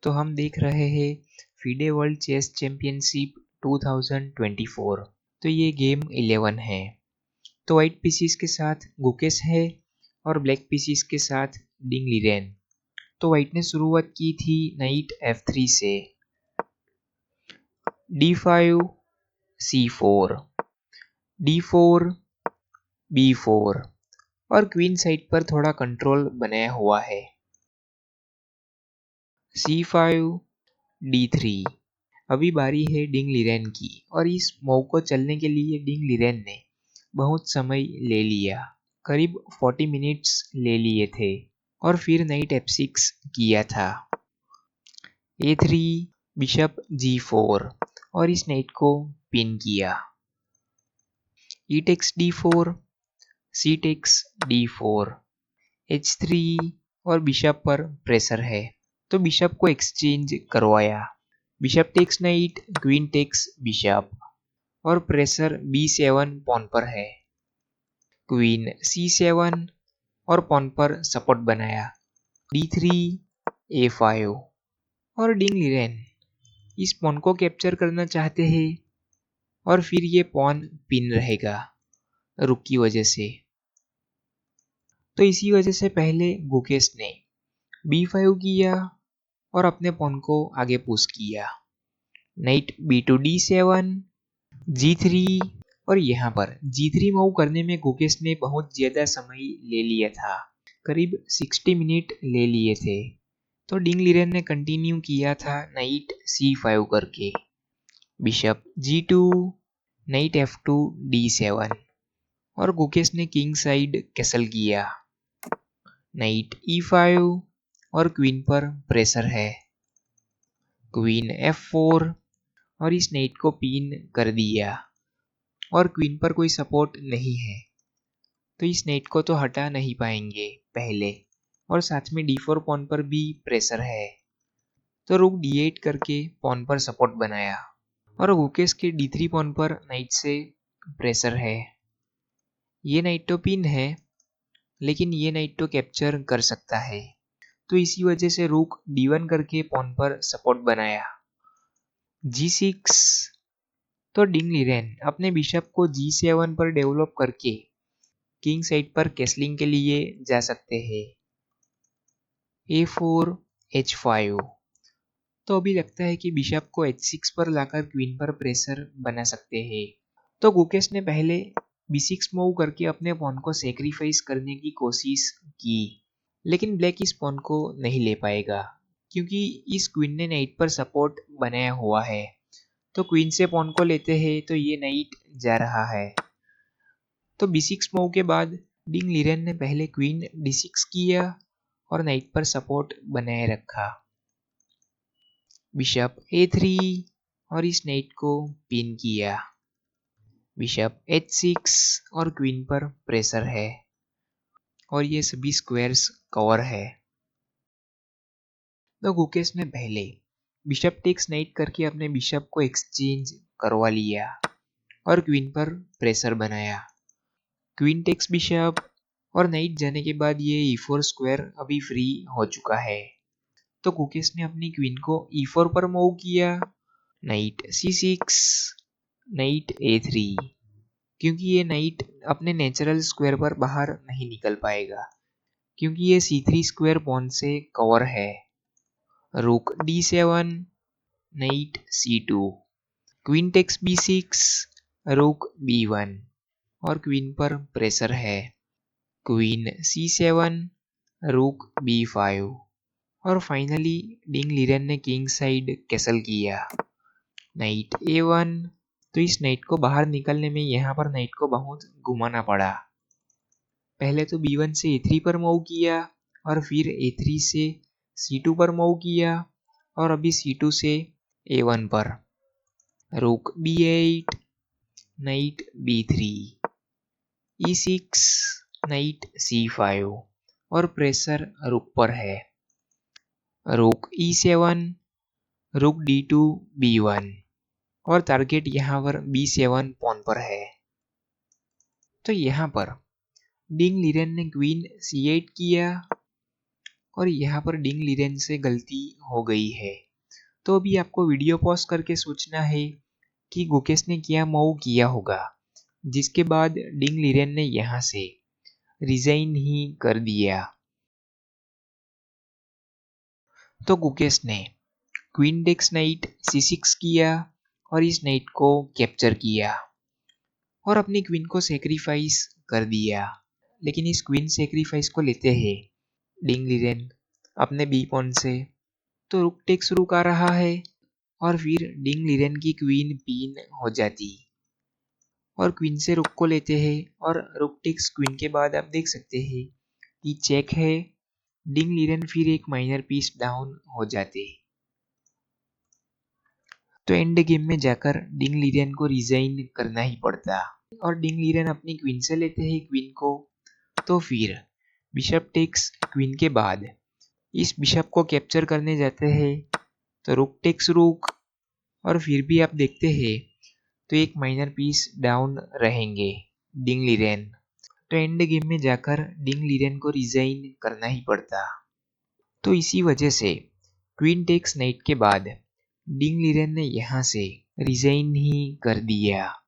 तो हम देख रहे हैं फीडे वर्ल्ड चेस चैंपियनशिप 2024। तो ये गेम 11 है। तो वाइट पीसीस के साथ गुकेश है और ब्लैक पीसीस के साथ डिंग लीरेन। तो वाइट ने शुरुआत की थी नाइट F3 से, D5 C4, D4 B4 और क्वीन साइड पर थोड़ा कंट्रोल बनाया हुआ है। C5 D3। अभी बारी है डिंग लीरेन की और इस मूव को चलने के लिए डिंग लीरेन ने बहुत समय ले लिया, करीब 40 मिनट्स ले लिए थे और फिर नाइट F6 किया था। A3 बिशप G4 और इस नाइट को पिन किया। E takes D4, C takes D4, H3 और बिशप पर प्रेशर है तो बिशप को एक्सचेंज करवाया। Bishop takes knight, queen takes bishop और प्रेशर B7 पॉन पर है। क्वीन C7 और पॉन पर सपोर्ट बनाया। D3 A5 और डिंग लीरेन इस पॉन को कैप्चर करना चाहते हैं और फिर ये पॉन पिन रहेगा रुक की वजह से। तो इसी वजह से पहले गुकेश ने B5 किया और अपने पॉन को आगे पुश किया। नाइट B2 D7, G3 और यहाँ पर G3 मूव करने में गुकेश ने बहुत ज्यादा समय ले लिया था, करीब 60 मिनट ले लिए थे। तो डिंग लीरेन ने कंटिन्यू किया था नाइट C5 करके, bishop G2, night F2 D7 और गुकेश ने किंग साइड कैसल किया। नाइट E5 और क्वीन पर प्रेशर है। क्वीन F4 और इस नाइट को पिन कर दिया और क्वीन पर कोई सपोर्ट नहीं है तो इस नाइट को तो हटा नहीं पाएंगे पहले, और साथ में D4 पॉन पर भी प्रेशर है तो रुक D8 करके पॉन पर सपोर्ट बनाया और गुकेश के D3 पॉन पर नाइट से प्रेशर है। ये नाइट तो पिन है लेकिन ये नाइट तो कैप्चर कर सकता है तो इसी वजह से रुक D1 करके पॉन पर सपोर्ट बनाया। G6 तो डिंग लीरेन अपने बिशप को G7 पर डेवलप करके किंग साइड पर कैसलिंग के लिए जा सकते हैं। A4 H5 तो अभी लगता है कि बिशप को H6 पर लाकर क्वीन पर प्रेशर बना सकते हैं। तो गुकेश ने पहले B6 मूव करके अपने पॉन को सेक्रीफाइस करने की कोशिश की, लेकिन ब्लैक इस पॉन को नहीं ले पाएगा क्योंकि इस क्वीन ने नाइट पर सपोर्ट बनाया हुआ है। तो क्वीन से पॉन को लेते हैं तो ये नाइट जा रहा है। तो B6 मूव के बाद डिंग लीरेन ने पहले क्वीन D6 किया और नाइट पर सपोर्ट बनाए रखा। बिशप A3 और इस नाइट को पिन किया। बिशप H6 और क्वीन पर प्रेशर है और ये सभी स्क्वायर्स कवर है। तो गुकेश ने पहले बिशप टेक्स नाइट करके अपने बिशप को एक्सचेंज करवा लिया और क्वीन पर प्रेशर बनाया। क्वीन टेक्स बिशप और नाइट जाने के बाद ये E4 स्क्वायर अभी फ्री हो चुका है तो गुकेश ने अपनी क्वीन को E4 पर मूव किया। नाइट C6, नाइट A3 क्योंकि ये नाइट अपने नेचुरल स्क्वायर पर बाहर नहीं निकल पाएगा क्योंकि ये C3 स्क्वायर पॉन से कवर है। रुक D7, night C2, queen takes B6, रुक B1 और क्वीन पर प्रेशर है। क्वीन C7, रुक B5 और फाइनली डिंग लीरेन ने किंग साइड कैसल किया। नाइट A1 तो इस नाइट को बाहर निकलने में यहाँ पर नाइट को बहुत घुमाना पड़ा। पहले तो B1 से A3 पर मूव किया और फिर A3 से C2 पर मूव किया और अभी C2 से A1 पर। रुक B8, night B3, E6, night C5 और प्रेशर रुक पर है। रुक E7, रुक D2 B1 और टारगेट यहाँ पर B7 पॉन पर है। तो यहाँ पर डिंग लीरेन ने क्वीन C8 किया और यहाँ पर डिंग लीरेन से गलती हो गई है। तो अभी आपको वीडियो पॉज करके सोचना है कि गुकेश ने क्या मूव किया होगा, जिसके बाद डिंग लीरेन ने यहाँ से रिजाइन ही कर दिया। तो गुकेश ने क्वीन टेक्स नाइट C6 किया और इस नाइट को कैप्चर किया और अपनी क्वीन को सेक्रीफाइस कर दिया। लेकिन इस क्वीन सेक्रीफाइस को लेते हैं डिंग लीरेन अपने बी पॉन से, तो रुक टेक्स रुक आ रहा है और फिर डिंग लीरेन की क्वीन पिन हो जाती और क्वीन से रुक को लेते हैं और रुक टेक्स क्वीन के बाद आप देख सकते हैं कि चेक है। डिंग लीरेन फिर एक माइनर पीस डाउन हो जाते। तो एंड गेम में जाकर डिंग लीरेन को रिजाइन करना ही पड़ता और डिंग लीरेन अपनी क्वीन से लेते हैं क्वीन को। तो फिर बिशप टेक्स क्वीन के बाद इस बिशप को कैप्चर करने जाते हैं, तो रुक टेक्स रुक और फिर भी आप देखते हैं तो एक माइनर पीस डाउन रहेंगे डिंग लीरेन। तो एंड गेम में जाकर डिंग लीरेन को रिजाइन करना ही पड़ता। तो इसी वजह से क्वीन टेक्स नाइट के बाद डिंग लीरेन ने यहाँ से रिजाइन ही कर दिया।